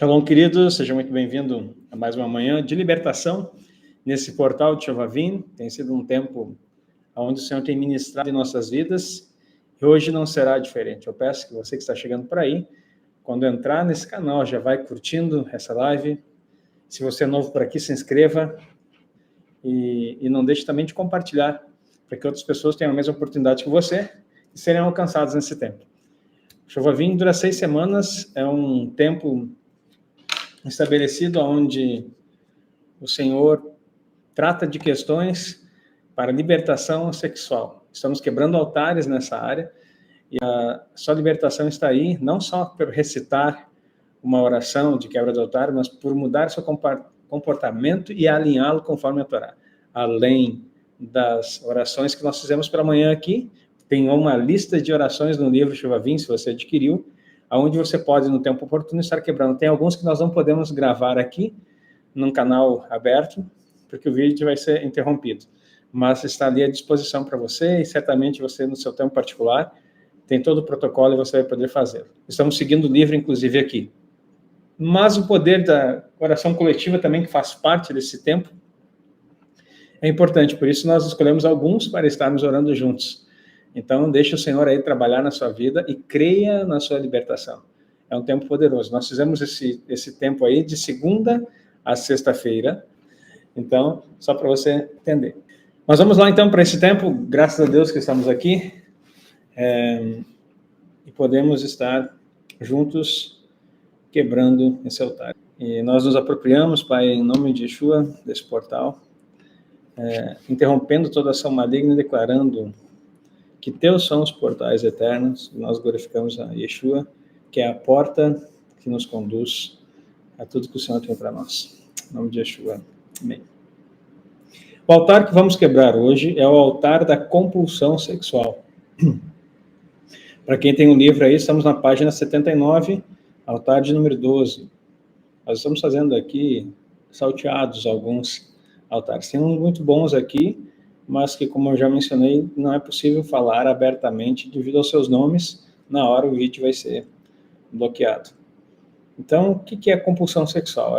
Shalom, queridos, seja muito bem-vindo a mais uma manhã de libertação nesse portal de Chovavim. Tem sido um tempo onde o Senhor tem ministrado em nossas vidas e hoje não será diferente. Eu peço que você que está chegando por aí, quando entrar nesse canal, já vai curtindo essa live. Se você é novo por aqui, se inscreva e não deixe também de compartilhar para que outras pessoas tenham a mesma oportunidade que você e serem alcançadas nesse tempo. Chovavim dura 6 semanas, é um tempo estabelecido onde o Senhor trata de questões para libertação sexual. Estamos quebrando altares nessa área e a sua libertação está aí, não só por recitar uma oração de quebra de altar, mas por mudar seu comportamento e alinhá-lo conforme a Torá. Além das orações que nós fizemos pela manhã aqui, tem uma lista de orações no livro Chovavim, se você adquiriu, onde você pode, no tempo oportuno, estar quebrando. Tem alguns que nós não podemos gravar aqui, num canal aberto, porque o vídeo vai ser interrompido. Mas está ali à disposição para você, e certamente você, no seu tempo particular, tem todo o protocolo e você vai poder fazer. Estamos seguindo o livro, inclusive, aqui. Mas o poder da oração coletiva também, que faz parte desse tempo, é importante. Por isso, nós escolhemos alguns para estarmos orando juntos. Então, deixe o Senhor aí trabalhar na sua vida e creia na sua libertação. É um tempo poderoso. Nós fizemos esse tempo aí de segunda a sexta-feira. Então, só para você entender. Mas vamos lá, então, para esse tempo. Graças a Deus que estamos aqui. E podemos estar juntos quebrando esse altar. E nós nos apropriamos, Pai, em nome de Yeshua, desse portal, interrompendo toda ação maligna e declarando que teus são os portais eternos, e nós glorificamos a Yeshua, que é a porta que nos conduz a tudo que o Senhor tem para nós. Em nome de Yeshua. Amém. O altar que vamos quebrar hoje é o altar da compulsão sexual. Para quem tem um livro aí, estamos na página 79, altar de número 12. Nós estamos fazendo aqui salteados alguns altares. Tem uns muito bons aqui, mas que, como eu já mencionei, não é possível falar abertamente devido aos seus nomes. Na hora o vídeo vai ser bloqueado. Então, o que é compulsão sexual?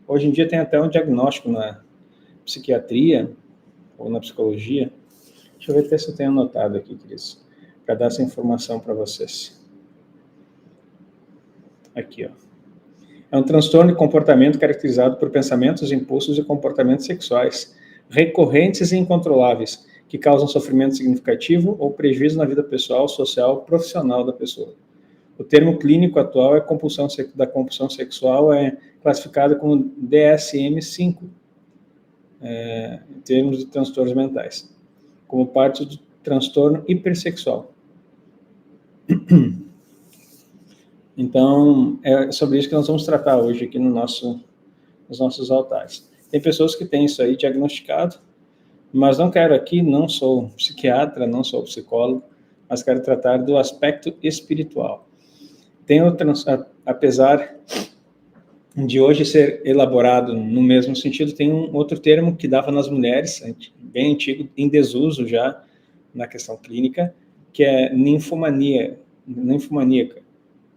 Hoje em dia tem até um diagnóstico na psiquiatria ou na psicologia. Deixa eu ver se eu tenho anotado aqui, Cris, para dar essa informação para vocês. Aqui, ó. É um transtorno de comportamento caracterizado por pensamentos, impulsos e comportamentos sexuais recorrentes e incontroláveis, que causam sofrimento significativo ou prejuízo na vida pessoal, social, profissional da pessoa. O termo clínico atual da compulsão sexual é classificado como DSM-5, em termos de transtornos mentais, como parte do transtorno hipersexual. Então, é sobre isso que nós vamos tratar hoje aqui nos nossos altares. Tem pessoas que têm isso aí diagnosticado, mas não sou psiquiatra, não sou psicólogo, mas quero tratar do aspecto espiritual. Apesar de hoje ser elaborado no mesmo sentido, tem um outro termo que dava nas mulheres, bem antigo, em desuso já na questão clínica, que é ninfomaníaca.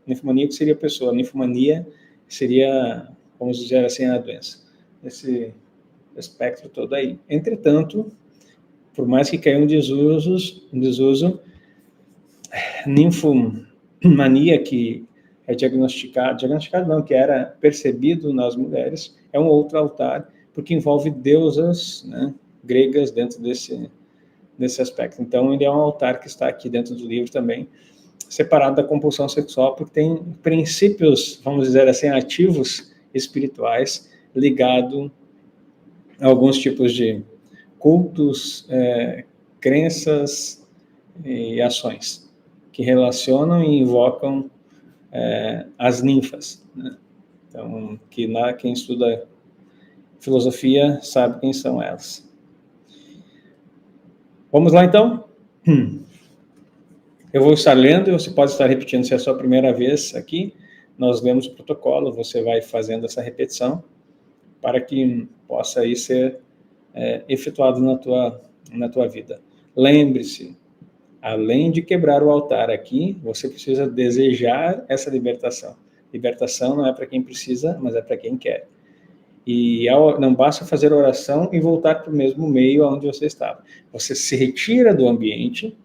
Ninfomaníaco seria a pessoa, ninfomania seria, vamos dizer assim, a doença. Esse espectro todo aí. Entretanto, por mais que caia em desuso, ninfomania que é diagnosticado não, que era percebido nas mulheres, é um outro altar, porque envolve deusas, né, gregas dentro desse aspecto. Então, ele é um altar que está aqui dentro do livro também, separado da compulsão sexual, porque tem princípios, vamos dizer assim, ativos espirituais, ligado a alguns tipos de cultos, crenças e ações que relacionam e invocam as ninfas, né? Então, quem estuda filosofia sabe quem são elas. Vamos lá, então? Eu vou estar lendo e você pode estar repetindo se é a sua primeira vez aqui. Nós lemos o protocolo, você vai fazendo essa repetição para que possa aí ser efetuado na tua vida. Lembre-se, além de quebrar o altar aqui, você precisa desejar essa libertação. Libertação não é para quem precisa, mas é para quem quer. E não basta fazer oração e voltar para o mesmo meio onde você estava. Você se retira do ambiente,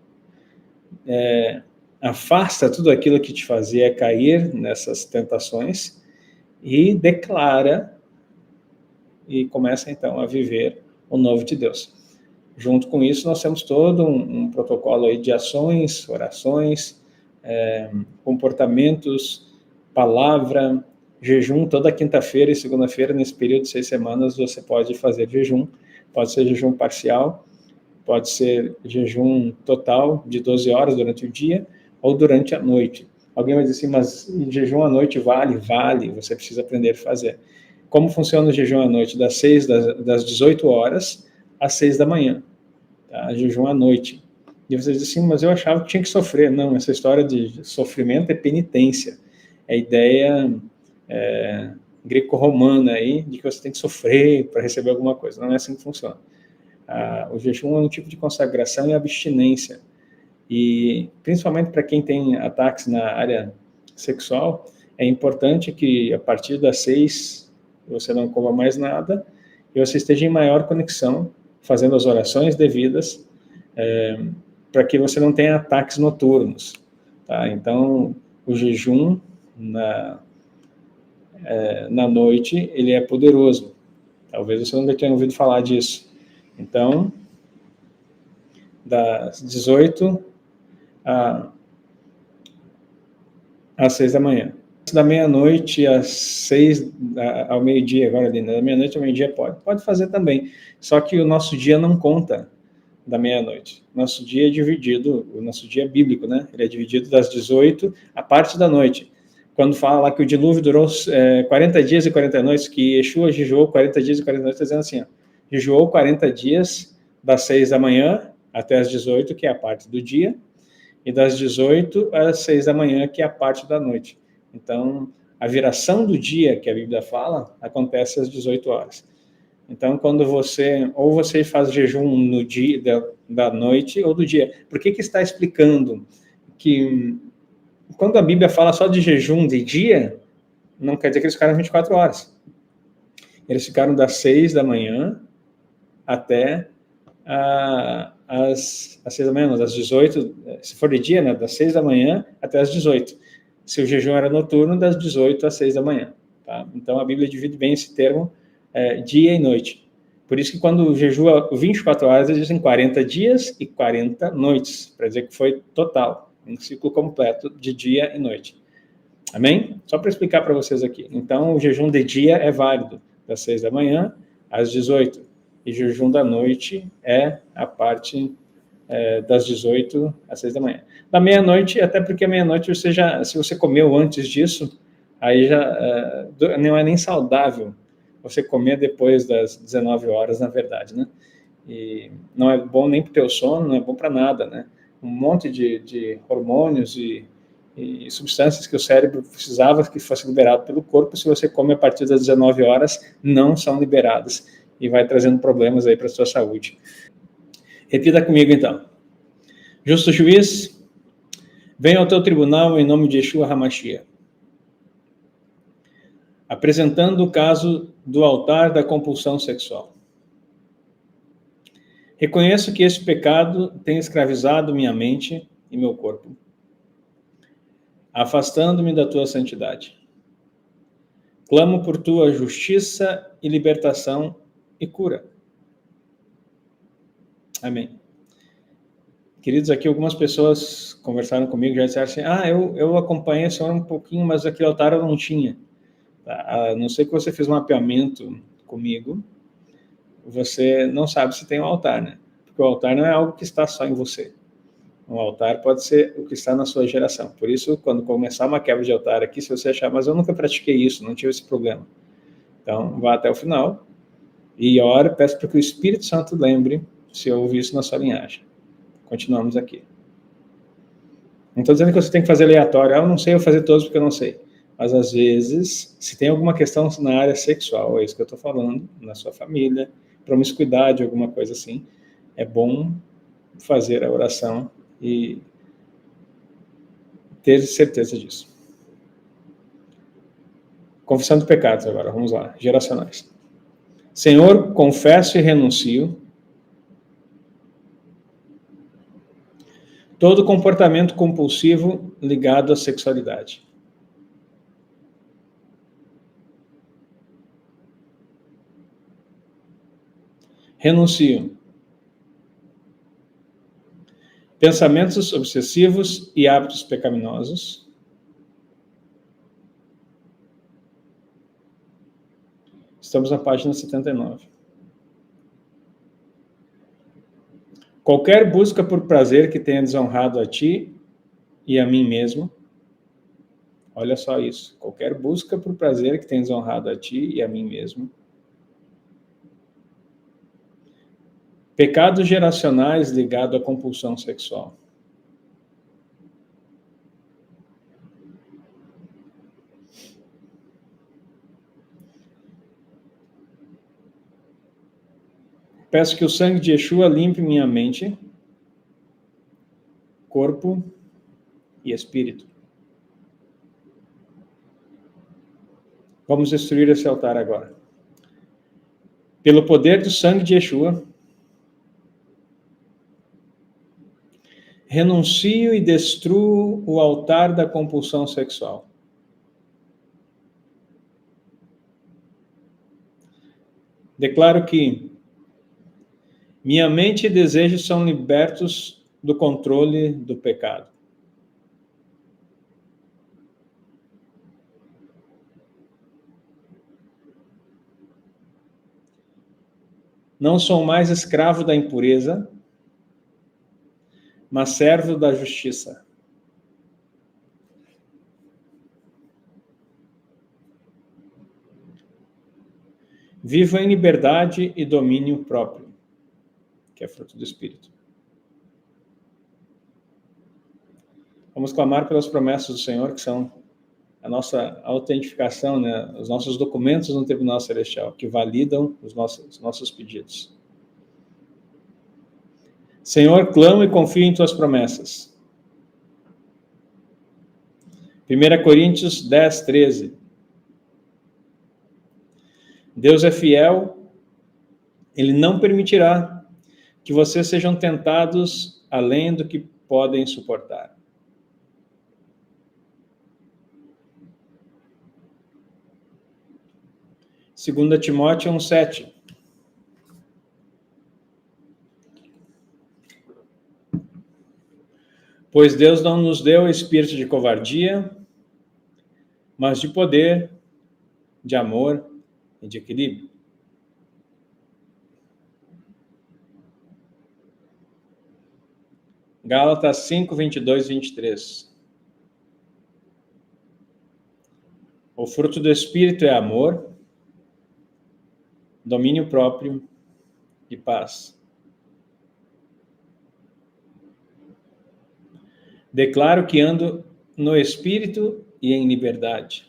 afasta tudo aquilo que te fazia cair nessas tentações e declara e começa então a viver o novo de Deus. Junto com isso, nós temos todo um protocolo aí de ações, orações, comportamentos, palavra, jejum. Toda quinta-feira e segunda-feira, nesse período de 6 semanas, você pode fazer jejum. Pode ser jejum parcial, pode ser jejum total de 12 horas durante o dia ou durante a noite. Alguém vai dizer assim, mas jejum à noite vale? Vale, você precisa aprender a fazer. Como funciona o jejum à noite? Das 18 horas às 6 da manhã. Tá? Jejum à noite. E você diz assim, mas eu achava que tinha que sofrer. Não, essa história de sofrimento é penitência. É a ideia greco-romana aí, de que você tem que sofrer para receber alguma coisa. Não é assim que funciona. O jejum é um tipo de consagração e abstinência. E, principalmente para quem tem ataques na área sexual, é importante que, a partir das 6, você não coma mais nada e você esteja em maior conexão, fazendo as orações devidas, para que você não tenha ataques noturnos. Tá? Então, o jejum na noite, ele é poderoso. Talvez você nunca tenha ouvido falar disso. Então, das 18 às 6 da manhã. Da meia-noite às 6, ao meio-dia, agora, Lina, da meia-noite ao meio-dia pode fazer também. Só que o nosso dia não conta da meia-noite. Nosso dia é dividido, o nosso dia é bíblico, né? Ele é dividido das 18 à parte da noite. Quando fala lá que o dilúvio durou 40 dias e 40 noites, que Yeshua jejuou 40 dias e 40 noites, está dizendo assim, ó, jejuou 40 dias das 6 da manhã até as 18, que é a parte do dia, e das 18 às 6 da manhã, que é a parte da noite. Então, a viração do dia, que a Bíblia fala, acontece às 18 horas. Então, quando você faz jejum no dia da noite ou do dia. Por que está explicando que quando a Bíblia fala só de jejum de dia, não quer dizer que eles ficaram 24 horas. Eles ficaram das 6 da manhã até às 6 da manhã, não, das 18, se for de dia, né, das 6 da manhã até às 18. Se o jejum era noturno, das 18 às 6 da manhã. Tá? Então, a Bíblia divide bem esse termo, dia e noite. Por isso que quando jejua 24 horas, eles dizem 40 dias e 40 noites, para dizer que foi total, um ciclo completo de dia e noite. Amém? Só para explicar para vocês aqui. Então, o jejum de dia é válido, das 6 da manhã às 18. E jejum da noite é a parte das 18 às 6 da manhã. Da meia-noite, até porque a meia-noite, se você comeu antes disso, aí já não é nem saudável você comer depois das 19 horas, na verdade, né? E não é bom nem para o teu sono, não é bom para nada, né? Um monte de hormônios e substâncias que o cérebro precisava que fosse liberado pelo corpo, se você come a partir das 19 horas, não são liberadas e vai trazendo problemas aí para a sua saúde. Repita comigo, então. Justo juiz, venho ao teu tribunal em nome de Yeshua HaMashiach, apresentando o caso do altar da compulsão sexual. Reconheço que esse pecado tem escravizado minha mente e meu corpo, afastando-me da tua santidade. Clamo por tua justiça e libertação e cura. Amém. Queridos, aqui algumas pessoas conversaram comigo, já disseram assim, eu acompanhei a senhora um pouquinho, mas aquele altar eu não tinha. A não ser que você fez um mapeamento comigo, você não sabe se tem um altar, né? Porque o altar não é algo que está só em você. Um altar pode ser o que está na sua geração. Por isso, quando começar uma quebra de altar aqui, se você achar, mas eu nunca pratiquei isso, não tive esse problema. Então, vá até o final e ore, peço para que o Espírito Santo lembre se houve isso na sua linhagem. Continuamos aqui. Não estou dizendo que você tem que fazer aleatório. Eu não sei, eu fazer todos porque eu não sei. Mas, às vezes, se tem alguma questão na área sexual, é isso que eu estou falando, na sua família, promiscuidade, alguma coisa assim, é bom fazer a oração e ter certeza disso. Confissão de pecados agora, vamos lá, geracionais. Senhor, confesso e renuncio todo comportamento compulsivo ligado à sexualidade. Renuncio pensamentos obsessivos e hábitos pecaminosos. Estamos na página 79. Qualquer busca por prazer que tenha desonrado a ti e a mim mesmo. Olha só isso. Qualquer busca por prazer que tenha desonrado a ti e a mim mesmo. Pecados geracionais ligados à compulsão sexual. Peço que o sangue de Yeshua limpe minha mente, corpo e espírito. Vamos destruir esse altar agora. Pelo poder do sangue de Yeshua, renuncio e destruo o altar da compulsão sexual. Declaro que minha mente e desejos são libertos do controle do pecado. Não sou mais escravo da impureza, mas servo da justiça. Vivo em liberdade e domínio próprio, que é fruto do Espírito. Vamos clamar pelas promessas do Senhor, que são a nossa autentificação, né? Os nossos documentos no Tribunal Celestial, que validam os nossos pedidos. Senhor, clamo e confio em tuas promessas. 1 Coríntios 10, 13. Deus é fiel, Ele não permitirá que vocês sejam tentados além do que podem suportar. Segunda Timóteo 1:7. Pois Deus não nos deu espírito de covardia, mas de poder, de amor e de equilíbrio. Gálatas 5, 22 e 23. O fruto do Espírito é amor, domínio próprio e paz. Declaro que ando no Espírito e em liberdade.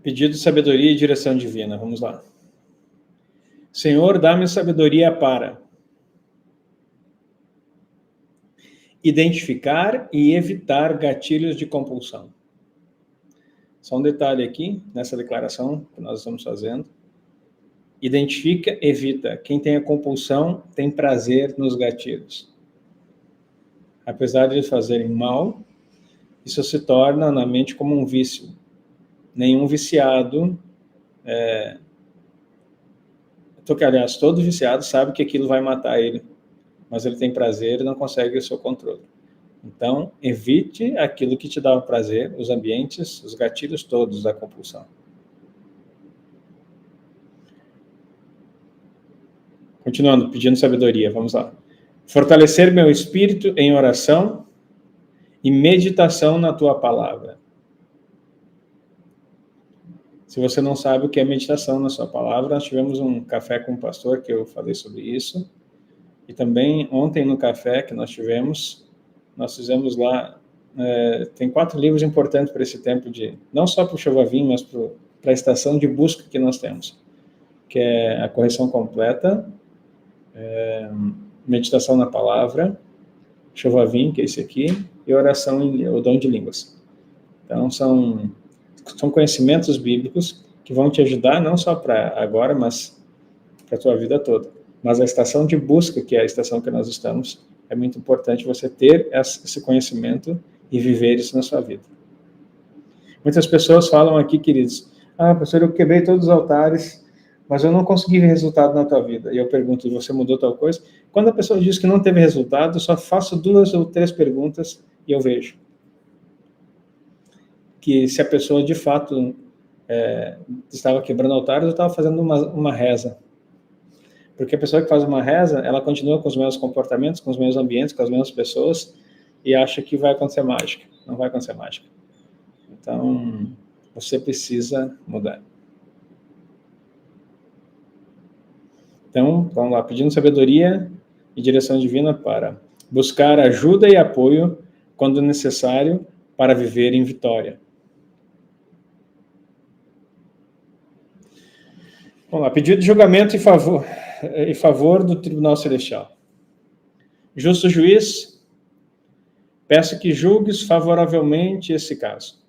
Pedido de sabedoria e direção divina. Vamos lá. Senhor, dá-me sabedoria para identificar e evitar gatilhos de compulsão. Só um detalhe aqui, nessa declaração que nós estamos fazendo. Identifica, evita. Quem tem a compulsão tem prazer nos gatilhos. Apesar de eles fazerem mal, isso se torna na mente como um vício. Nenhum viciado, aliás, todo viciado sabe que aquilo vai matar ele, mas ele tem prazer e não consegue o seu controle. Então, evite aquilo que te dá o prazer, os ambientes, os gatilhos todos da compulsão. Continuando, pedindo sabedoria, vamos lá. Fortalecer meu espírito em oração e meditação na tua palavra. Se você não sabe o que é meditação na sua palavra, nós tivemos um café com o pastor que eu falei sobre isso. E também ontem no café que nós fizemos lá, tem 4 livros importantes para esse tempo não só para o Chovavim, mas para a estação de busca que nós temos. que é a correção completa, meditação na palavra, Chovavim, que é esse aqui, e oração, o dom de línguas. Então, são conhecimentos bíblicos que vão te ajudar, não só para agora, mas para a tua vida toda. Mas a estação de busca, que é a estação que nós estamos, é muito importante você ter esse conhecimento e viver isso na sua vida. Muitas pessoas falam aqui, queridos, pastor, eu quebrei todos os altares, mas eu não consegui ver resultado na tua vida. E eu pergunto, você mudou tal coisa? Quando a pessoa diz que não teve resultado, eu só faço 2 ou 3 perguntas e eu vejo que se a pessoa de fato estava quebrando altares ou estava fazendo uma reza. Porque a pessoa que faz uma reza, ela continua com os mesmos comportamentos, com os mesmos ambientes, com as mesmas pessoas e acha que vai acontecer mágica. Não vai acontecer mágica. Então, você precisa mudar. Então, vamos lá, pedindo sabedoria e direção divina para buscar ajuda e apoio quando necessário para viver em vitória. Vamos lá, pedido de julgamento em favor do Tribunal Celestial. Justo juiz, peço que julgues favoravelmente esse caso.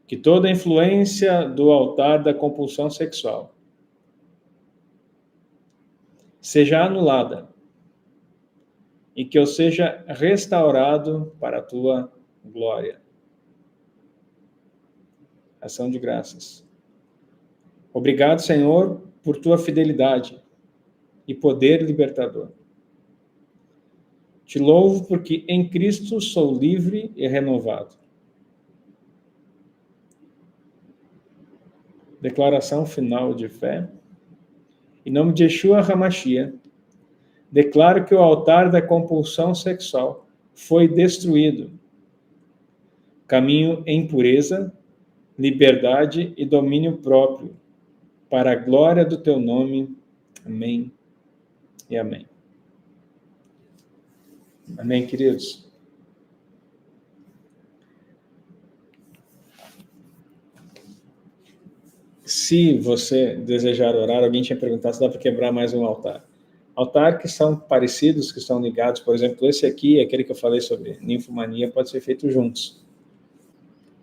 Que toda influência do altar da compulsão sexual seja anulada e que eu seja restaurado para a tua glória. Ação de graças. Obrigado, Senhor, por tua fidelidade e poder libertador. Te louvo porque em Cristo sou livre e renovado. Declaração final de fé. Em nome de Yeshua HaMashiach, declaro que o altar da compulsão sexual foi destruído. Caminho em pureza, liberdade e domínio próprio, para a glória do teu nome. Amém e amém. Amém, queridos? Se você desejar orar, alguém tinha perguntado se dá para quebrar mais um altar. Altar que são parecidos, que estão ligados, por exemplo, esse aqui, aquele que eu falei sobre ninfomania, pode ser feito juntos.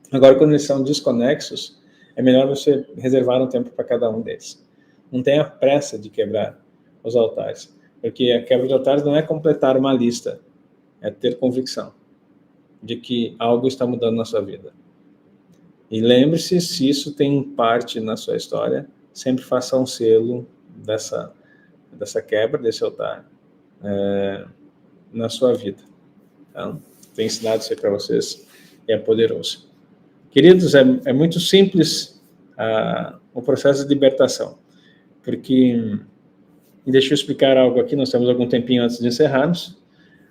Agora, quando eles são desconexos, é melhor você reservar um tempo para cada um deles. Não tenha pressa de quebrar os altares, porque a quebra de altares não é completar uma lista, é ter convicção de que algo está mudando na sua vida. E lembre-se, se isso tem parte na sua história, sempre faça um selo dessa quebra, desse altar, na sua vida. Então, tenho ensinado isso aí para vocês e é poderoso. Queridos, é muito simples o processo de libertação, porque, deixa eu explicar algo aqui, nós temos algum tempinho antes de encerrarmos.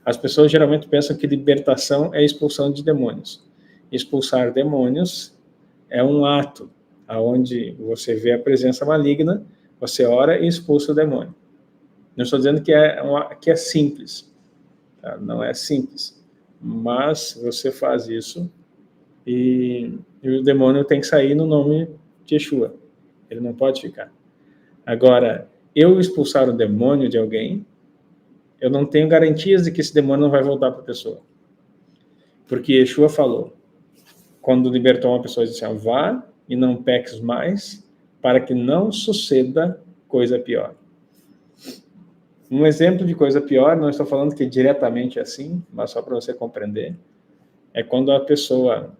As pessoas geralmente pensam que libertação é expulsão de demônios. Expulsar demônios é um ato onde você vê a presença maligna, você ora e expulsa o demônio. Não estou dizendo que é simples, tá? Não é simples, mas você faz isso e o demônio tem que sair no nome de Yeshua. Ele não pode ficar. Agora, eu expulsar o demônio de alguém, eu não tenho garantias de que esse demônio não vai voltar para a pessoa. Porque Yeshua falou, quando libertou uma pessoa, ele disse, vá e não peques mais, para que não suceda coisa pior. Um exemplo de coisa pior, não estou falando que diretamente é assim, mas só para você compreender, é quando a pessoa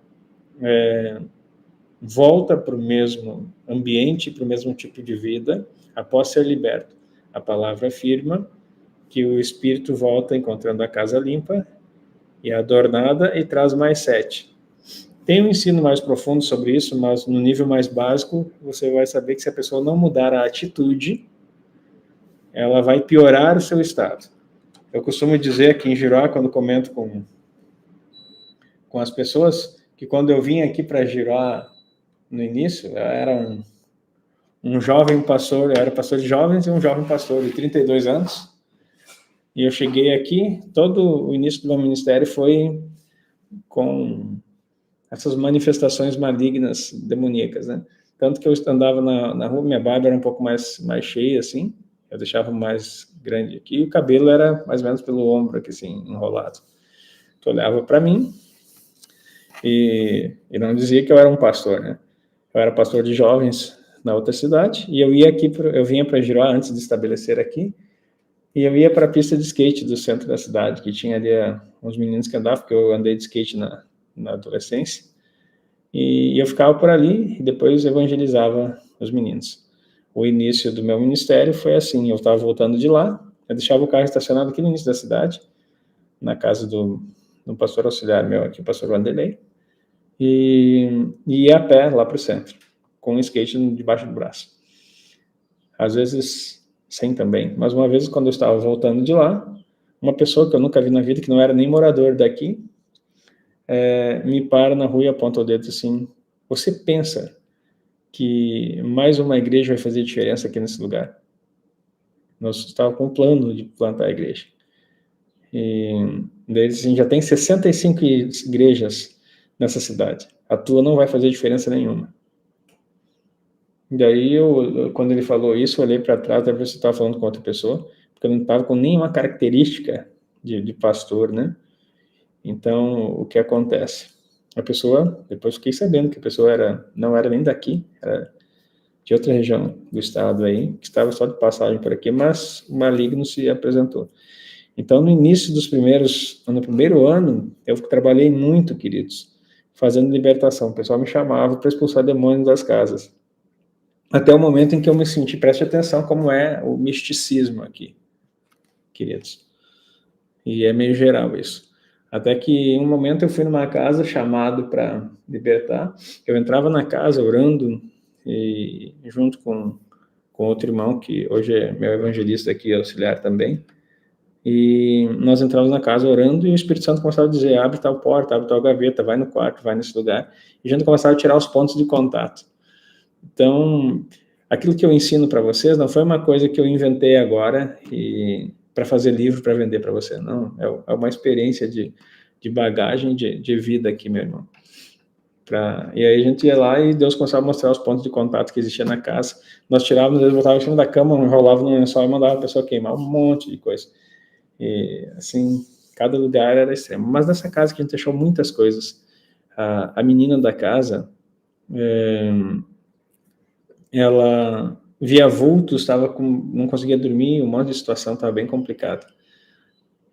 volta para o mesmo ambiente, para o mesmo tipo de vida, após ser liberto. A palavra afirma que o espírito volta encontrando a casa limpa e adornada e traz mais 7. Tem um ensino mais profundo sobre isso, mas no nível mais básico, você vai saber que se a pessoa não mudar a atitude, ela vai piorar o seu estado. Eu costumo dizer aqui em Giroá, quando comento com as pessoas, que quando eu vim aqui para Giroá no início, eu era um jovem pastor, eu era pastor de jovens e um jovem pastor de 32 anos, e eu cheguei aqui, todo o início do meu ministério foi com essas manifestações malignas, demoníacas, né? tanto que eu andava na rua, minha barba era um pouco mais cheia, assim, eu deixava mais grande aqui, e o cabelo era mais ou menos pelo ombro, aqui, assim, enrolado. Tu olhava para mim e não dizia que eu era um pastor, né? Eu era pastor de jovens na outra cidade, e eu vinha para Giroá antes de estabelecer aqui, e eu ia para a pista de skate do centro da cidade, que tinha ali uns meninos que andavam, porque eu andei de skate na adolescência, e eu ficava por ali e depois evangelizava os meninos. O início do meu ministério foi assim, eu estava voltando de lá, eu deixava o carro estacionado aqui no início da cidade, na casa do pastor auxiliar meu aqui, o pastor Wanderlei, e ia a pé lá para o centro, com um skate debaixo do braço. Às vezes, sem também. Mas uma vez, quando eu estava voltando de lá, uma pessoa que eu nunca vi na vida, que não era nem morador daqui, me para na rua e aponta o dedo assim, você pensa que mais uma igreja vai fazer diferença aqui nesse lugar? Nós estávamos com um plano de plantar a igreja. E daí assim, já tem 65 igrejas nessa cidade. A tua não vai fazer diferença nenhuma. E daí, quando ele falou isso, eu olhei para trás para ver se eu estava falando com outra pessoa, porque eu não estava com nenhuma característica de pastor, né? Então, o que acontece? A pessoa, depois fiquei sabendo que a pessoa não era nem daqui, era de outra região do estado aí, que estava só de passagem por aqui, mas o maligno se apresentou. Então, no primeiro ano, eu trabalhei muito, queridos, fazendo libertação. O pessoal me chamava para expulsar demônios das casas. Até o momento em que eu me senti, preste atenção como é o misticismo aqui, queridos. E é meio geral isso. Até que em um momento eu fui numa casa chamado para libertar. Eu entrava na casa orando e junto com outro irmão que hoje é meu evangelista aqui, auxiliar também. E nós entramos na casa orando e o Espírito Santo começava a dizer, abre tal porta, abre tal gaveta, vai no quarto, vai nesse lugar. E a gente começava a tirar os pontos de contato. Então, aquilo que eu ensino para vocês não foi uma coisa que eu inventei agora e para fazer livro para vender para você, não. É uma experiência de bagagem de vida aqui, meu irmão. E aí a gente ia lá e Deus começava a mostrar os pontos de contato que existia na casa. Nós tirávamos, eles botavam em cima da cama, enrolavam no lençol e mandava a pessoa queimar um monte de coisa. E, assim, cada lugar era extremo. Mas nessa casa que a gente achou muitas coisas. A menina da casa, ela via vultos, não conseguia dormir, um monte de situação estava bem complicada.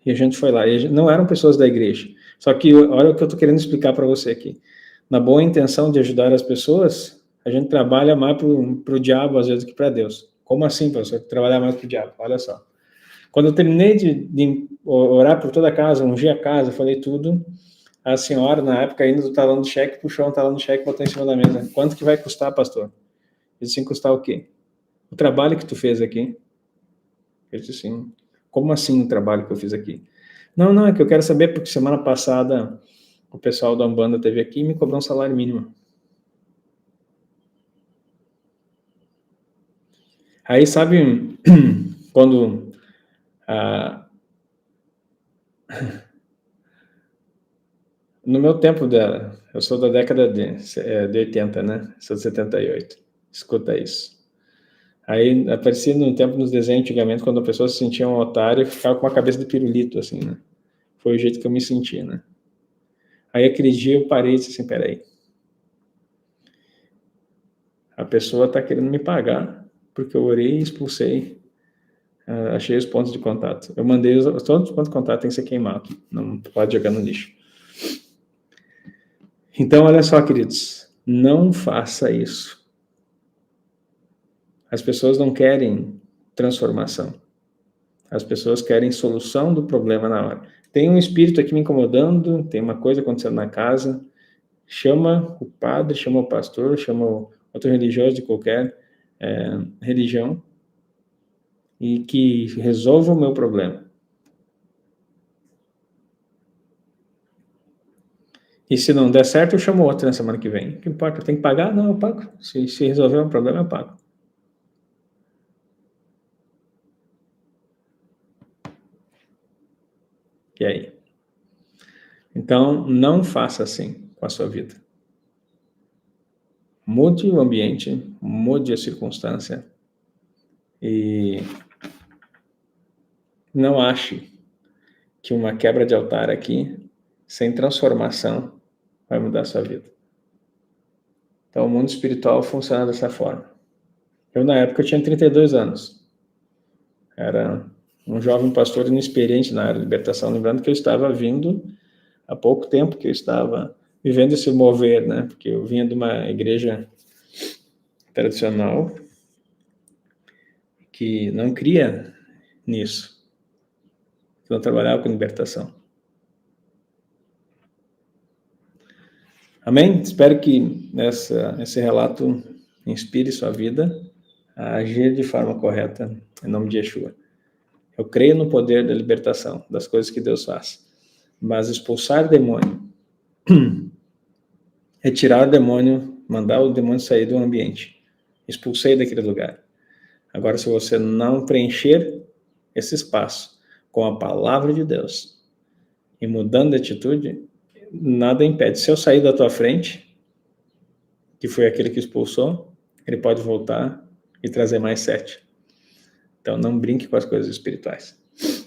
E a gente foi lá. Não eram pessoas da igreja. Só que olha o que eu estou querendo explicar para você aqui. Na boa intenção de ajudar as pessoas, a gente trabalha mais para o diabo às vezes que para Deus. Como assim, professor? Trabalhar mais para o diabo? Olha só. Quando eu terminei de orar por toda a casa, ungir a casa, falei tudo, a senhora, na época ainda do talão de cheque, puxou um talão de cheque e botou em cima da mesa. Quanto que vai custar, pastor? Eu disse, custar o quê? O trabalho que tu fez aqui. Eu disse assim, como assim o trabalho que eu fiz aqui? Não, é que eu quero saber porque semana passada o pessoal da Umbanda esteve aqui e me cobrou um salário mínimo. Aí, sabe, quando no meu tempo, eu sou da década de 80, né? Sou de 78. Escuta isso. Aí aparecia no tempo nos desenhos antigamente, quando a pessoa se sentia um otário, ficava com a cabeça de pirulito, assim, né? Foi o jeito que eu me senti, né? Aí aquele dia eu parei e disse assim, peraí. A pessoa está querendo me pagar porque eu orei e expulsei, achei os pontos de contato. Eu mandei todos os pontos de contato tem que ser queimado, não pode jogar no lixo. Então, olha só, queridos, não faça isso. As pessoas não querem transformação. As pessoas querem solução do problema na hora. Tem um espírito aqui me incomodando, tem uma coisa acontecendo na casa, chama o padre, chama o pastor, chama o outro religioso de qualquer religião e que resolva o meu problema. E se não der certo, eu chamo outro na semana que vem. O que importa? Tem que pagar? Não, eu pago. Se resolver um problema, eu pago. E aí? Então, não faça assim com a sua vida. Mude o ambiente, mude a circunstância e não ache que uma quebra de altar aqui, sem transformação, vai mudar a sua vida. Então, o mundo espiritual funciona dessa forma. Eu, na época, tinha 32 anos. Era um jovem pastor inexperiente na área de libertação, lembrando que eu estava vindo há pouco tempo, que eu estava vivendo esse mover, né? Porque eu vinha de uma igreja tradicional que não cria nisso, que não trabalhava com libertação. Amém? Espero que esse relato inspire sua vida a agir de forma correta, em nome de Yeshua. Eu creio no poder da libertação, das coisas que Deus faz. Mas expulsar o demônio, retirar o demônio, mandar o demônio sair do ambiente. Expulsei daquele lugar. Agora, se você não preencher esse espaço com a palavra de Deus e mudando de atitude, nada impede. Se eu sair da tua frente, que foi aquele que expulsou, ele pode voltar e trazer mais 7. Então, não brinque com as coisas espirituais.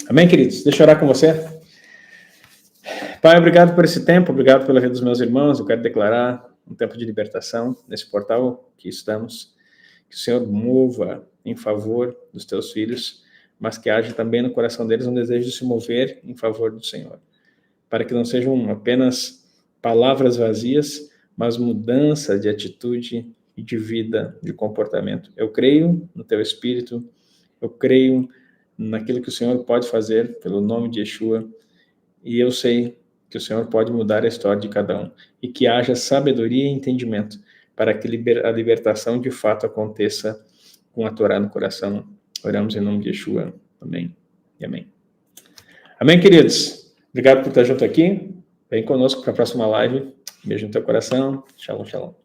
Amém, queridos? Deixa eu orar com você. Pai, obrigado por esse tempo, obrigado pela vida dos meus irmãos. Eu quero declarar um tempo de libertação nesse portal que estamos. Que o Senhor mova em favor dos teus filhos, mas que haja também no coração deles um desejo de se mover em favor do Senhor. Para que não sejam apenas palavras vazias, mas mudança de atitude e de vida, de comportamento. Eu creio no teu Espírito, eu creio naquilo que o Senhor pode fazer pelo nome de Yeshua, e eu sei que o Senhor pode mudar a história de cada um, e que haja sabedoria e entendimento para que a libertação de fato aconteça com a Torá no coração. Oramos em nome de Yeshua. Amém e amém. Amém, queridos? Obrigado por estar junto aqui. Vem conosco para a próxima live. Beijo no teu coração. Shalom, shalom.